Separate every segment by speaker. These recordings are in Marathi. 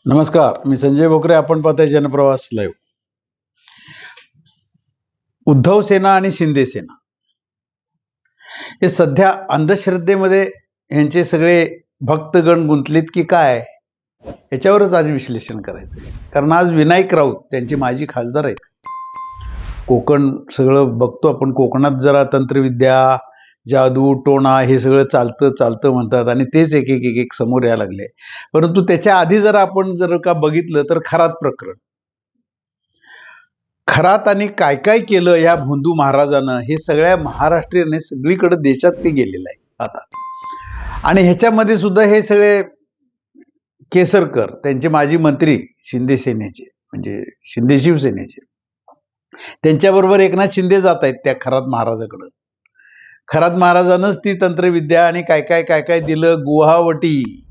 Speaker 1: नमस्कार, मी संजय भोकरे. आपण पाहताय जनप्रवास लाईव्ह. उद्धव सेना आणि शिंदे सेना हे सध्या अंधश्रद्धेमध्ये यांचे सगळे भक्तगण गुंतलेत की काय, याच्यावरच आज विश्लेषण करायचं आहे. कारण आज विनायक राऊत त्यांची माजी खासदार आहेत. कोकण सगळं बघतो आपण. कोकणात जरा तंत्रविद्या, जादू, टोणा हे सगळं चालतं म्हणतात आणि तेच एक समोर यायला लागले. परंतु त्याच्या आधी जर आपण का बघितलं तर खरात प्रकरण, खरात आणि काय काय केलं या भोंदू महाराजानं, हे सगळ्या महाराष्ट्रीयने सगळीकडे देशात ते गेलेलं आहे आता. आणि ह्याच्यामध्ये सुद्धा हे सगळे केसरकर, त्यांचे माजी मंत्री शिंदे सेनेचे, म्हणजे शिंदे शिवसेनेचे, त्यांच्याबरोबर एकनाथ शिंदे जात आहेत त्या खरात महाराजाकडं. खरात महाराजानंच ती तंत्रविद्या आणि काय काय दिलं. गुवाहाटी,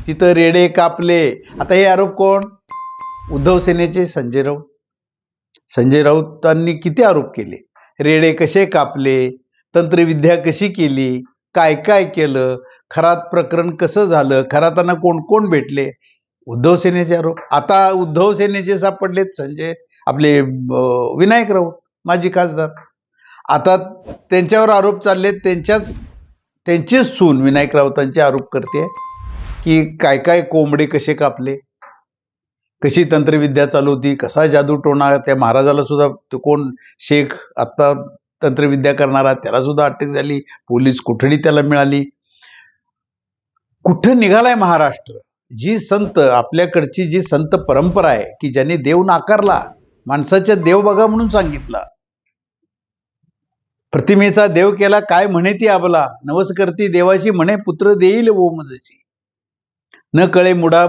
Speaker 1: तिथं रेडे कापले. आता हे आरोप कोण? उद्धव सेनेचे संजय राऊत. संजय राऊतांनी किती आरोप केले. रेडे कसे कापले, तंत्रविद्या कशी केली, काय केलं, खरात प्रकरण कसं झालं, खरातांना कोण कोण भेटले. उद्धव सेनेचे आरोप. आता उद्धव सेनेचे सापडलेत संजय आपले विनायक राऊत, माजी खासदार. आता त्यांच्यावर आरोप चालले. त्यांचीच सून विनायक राऊतांचे आरोप करते की काय कोंबडे कसे कापले, कशी तंत्रविद्या चालू होती, कसा जादू टोणा. त्या महाराजाला सुद्धा तो कोण शेख आता तंत्रविद्या करणारा, त्याला सुद्धा अटक झाली, पोलीस कोठडी त्याला मिळाली. कुठं निघालाय महाराष्ट्र? जी संत, आपल्याकडची जी संत परंपरा आहे की ज्यांनी देव नाकारला, माणसाच्या देव बघा म्हणून सांगितला, प्रतिमेचा देव केला, काय म्हणे ती आबला, नवस करती देवाची म्हणे पुत्र देईल वो मजची, न कळे मुडा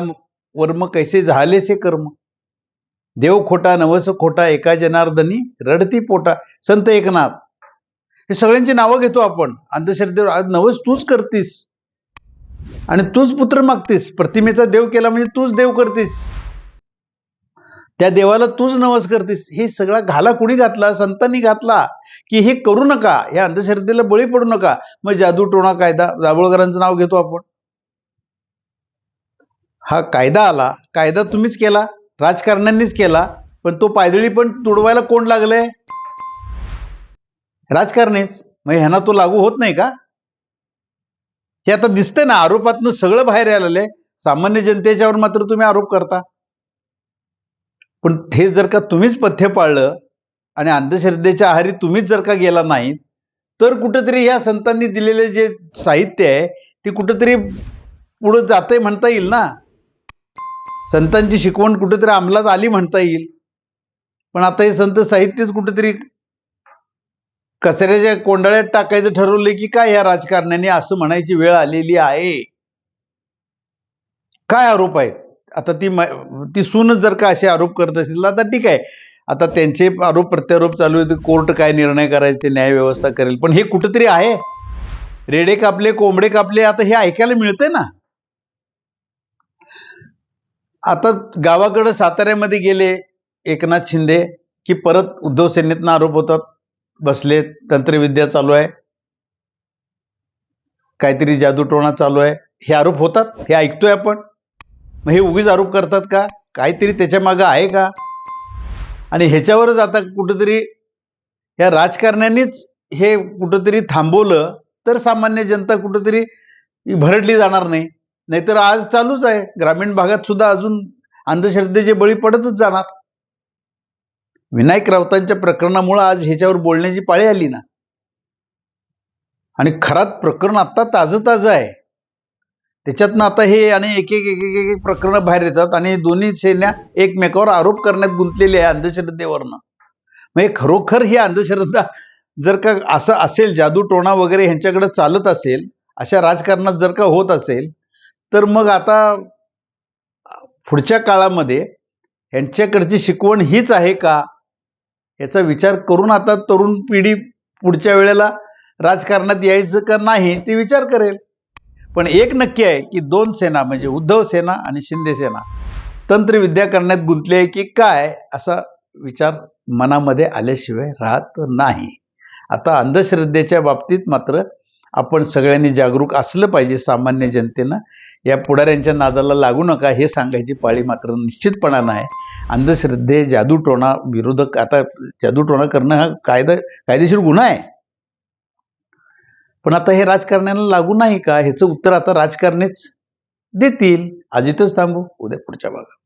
Speaker 1: वर्म कैसे झालेसे कर्म, देव खोटा नवस खोटा एका जनार्दनी रडती पोटा. संत एकनाथ, हे सगळ्यांची नावं घेतो आपण अंधश्रद्धेवर. आज नवस तूच करतीस आणि तूच पुत्र मागतीस. प्रतिमेचा देव केला म्हणजे तूच देव करतीस, त्या देवाला तूच नवस करतीस. हे सगळा घाला कुणी घातला? संतांनी घातला की हे करू नका, या अंधश्रद्धेला बळी पडू नका. मग जादू टोणा कायदा, दाभोळकरांचं नाव घेतो आपण. हा कायदा आला, कायदा तुम्हीच केला, राजकारण्यांनीच केला, पण तो पायदळी पण तुडवायला कोण लागले? राजकारणीच. मग ह्यांना तो लागू होत नाही का? हे आता दिसतंय ना, आरोपातनं सगळं बाहेर यायला. सामान्य जनतेच्यावर मात्र तुम्ही आरोप करता. पण हे जर का तुम्हीच पथ्य पाळलं आणि अंधश्रद्धेच्या आहारी तुम्हीच जर का गेला नाही, तर कुठेतरी या संतांनी दिलेले जे साहित्य आहे ते कुठेतरी पुढे जातंय म्हणता येईल ना. संतांची शिकवण कुठेतरी अंमलात आली म्हणता येईल. पण आता हे संत साहित्यच कुठेतरी कचऱ्याच्या कोंडाळ्यात टाकायचं ठरवलंय की काय या राजकारण्यांनी, असं म्हणायची वेळ आलेली आहे. काय आरोप आहेत? आता ती सूनच जर का असे आरोप करत असेल, आता ठीक आहे, आता त्यांचे आरोप प्रत्यारोप चालू आहेत. कोर्ट काय निर्णय करायचे ते न्याय व्यवस्था करेल. पण हे कुठेतरी आहे. रेडे कापले, कोंबडे कापले, आता हे ऐकायला मिळतंय ना. आता गावाकडे साताऱ्यामध्ये गेले एकनाथ शिंदे की परत उद्धव सेनेतनं आरोप होतात, बसले, तंत्रविद्या चालू आहे, काहीतरी जादू टोणा चालू आहे, हे आरोप होतात. हे ऐकतोय आपण. मग हे उगीच आरोप करतात का? काहीतरी त्याच्या मागे आहे का? आणि ह्याच्यावरच आता कुठेतरी या राजकारण्यांनीच हे कुठेतरी थांबवलं तर सामान्य जनता कुठेतरी भरडली जाणार नाही. नाहीतर आज चालूच आहे, ग्रामीण भागात सुद्धा अजून अंधश्रद्धेचे बळी पडतच जाणार. विनायक राऊतांच्या प्रकरणामुळे आज ह्याच्यावर बोलण्याची पाळी आली ना. आणि खरात प्रकरण आता ताजं आहे. त्याच्यातनं आता हे आणि एक प्रकरण बाहेर येतात आणि दोन्ही सेना एकमेकावर आरोप करण्यात गुंतलेले आहे अंधश्रद्धेवरनं. मग हे खरोखर ही अंधश्रद्धा जर का असं असेल, जादू टोणा वगैरे ह्यांच्याकडे चालत असेल, अशा राजकारणात जर का होत असेल, तर मग आता पुढच्या काळामध्ये ह्यांच्याकडची शिकवण हीच आहे का, याचा विचार करून आता तरुण पिढी पुढच्या वेळेला राजकारणात यायचं का नाही ते विचार करेल. पण एक नक्की आहे की दोन सेना म्हणजे उद्धव सेना आणि शिंदे सेना तंत्रविद्या करण्यात गुंतले आहे की काय, असा विचार मनामध्ये आल्याशिवाय राहत नाही. आता अंधश्रद्धेच्या बाबतीत मात्र आपण सगळ्यांनी जागरूक असलं पाहिजे. सामान्य जनतेनं या पुढाऱ्यांच्या नादाला लागू नका हे सांगायची पाळी मात्र निश्चितपणानं आहे. अंधश्रद्धे, जादूटोणा विरोधक, आता जादूटोणा करणं हा कायदेशीर गुन्हा आहे, पण आता हे राजकारण्याला लागू नाही का, ह्याचं उत्तर आता राजकारणीच देतील. आज इथंच थांबू, उद्या पुढच्या भागात.